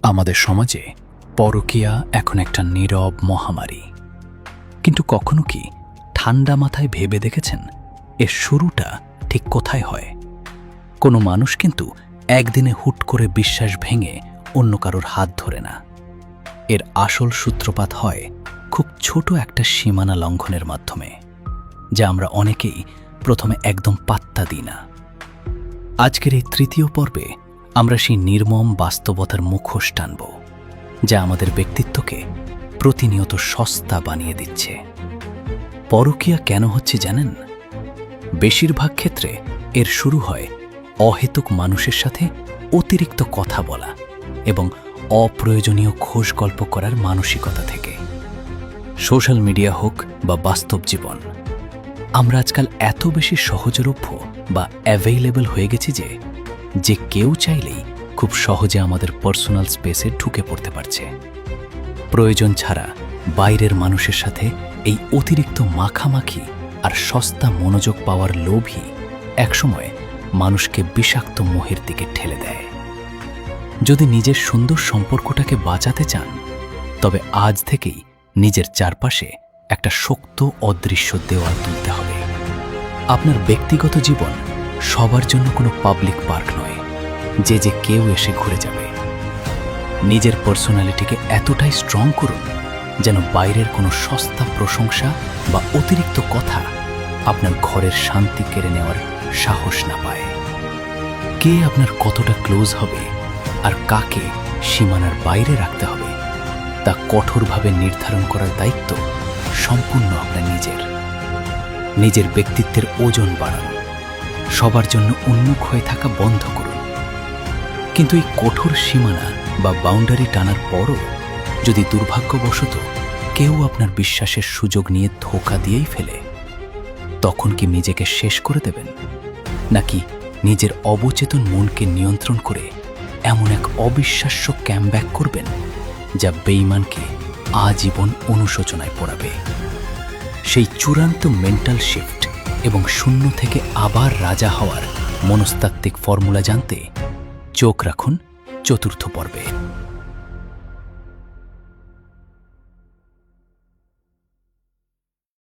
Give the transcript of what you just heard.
আমাদের সমাজে পরকীয়া এখন একটা নীরব মহামারী। কিন্তু কখনো কি ঠান্ডা মাথায় ভেবে দেখেছেন এর শুরুটা ঠিক কোথায় হয়? কোনো মানুষ কিন্তু একদিনে হুট করে বিশ্বাস ভেঙে অন্য কারোর হাত ধরে না। এর আসল সূত্রপাত হয় খুব ছোট একটা সীমানা লঙ্ঘনের মাধ্যমে, যা আমরা অনেকেই প্রথমে একদম পাত্তা দিই না। আজকের এই তৃতীয় পর্বে আমরা সেই নির্মম বাস্তবতার মুখোশ টানব, যা আমাদের ব্যক্তিত্বকে প্রতিনিয়ত সস্তা বানিয়ে দিচ্ছে। পরকীয়া কেন হচ্ছে জানেন? বেশিরভাগ ক্ষেত্রে এর শুরু হয় অহেতুক মানুষের সাথে অতিরিক্ত কথা বলা এবং অপ্রয়োজনীয় খোশ গল্প করার মানসিকতা থেকে। সোশ্যাল মিডিয়া হোক বা বাস্তব জীবন, আমরা আজকাল এত বেশি সহজলভ্য বা অ্যাভেইলেবল হয়ে গেছি যে কেউ চাইলেই খুব সহজে আমাদের পার্সোনাল স্পেসে ঢুকে পড়তে পারছে। প্রয়োজন ছাড়া বাইরের মানুষের সাথে এই অতিরিক্ত মাখামাখি আর সস্তা মনোযোগ পাওয়ার লোভই একসময় মানুষকে বিষাক্ত মোহের দিকে ঠেলে দেয়। যদি নিজের সুন্দর সম্পর্কটাকে বাঁচাতে চান, তবে আজ থেকেই নিজের চারপাশে একটা শক্ত অদৃশ্য দেওয়াল তুলতে হবে। আপনার ব্যক্তিগত জীবন সবার জন্য কোনো পাবলিক পার্ক নয় যে কেউ এসে ঘুরে যাবে। নিজের পার্সোনালিটিকে এতটাই স্ট্রং করুন যেন বাইরের কোনো সস্তা প্রশংসা বা অতিরিক্ত কথা আপনার ঘরের শান্তি কেড়ে নেওয়ার সাহস না পায়। কে আপনার কতটা ক্লোজ হবে আর কাকে সীমানার বাইরে রাখতে হবে তা কঠোরভাবে নির্ধারণ করার দায়িত্ব সম্পূর্ণ আপনার নিজের ব্যক্তিত্বের ওজন বাড়ান, সবার জন্য উন্মুখ হয়ে থাকা বন্ধ করুন। কিন্তু এই কঠোর সীমানা বা বাউন্ডারি টানার পরও যদি দুর্ভাগ্যবশত কেউ আপনার বিশ্বাসের সুযোগ নিয়ে ধোঁকা দিয়েই ফেলে, তখন কি নিজেকে শেষ করে দেবেন, নাকি নিজের অবচেতন মনকে নিয়ন্ত্রণ করে এমন এক অবিশ্বাস্য ক্যামব্যাক করবেন যা বেঈমানকে আজীবন অনুশোচনায় পড়াবে? সেই চূড়ান্ত মেন্টাল শিফট এবং শূন্য থেকে আবার রাজা হওয়ার মনস্তাত্ত্বিক ফর্মুলা জানতে চোখ রাখুন চতুর্থ পর্বে।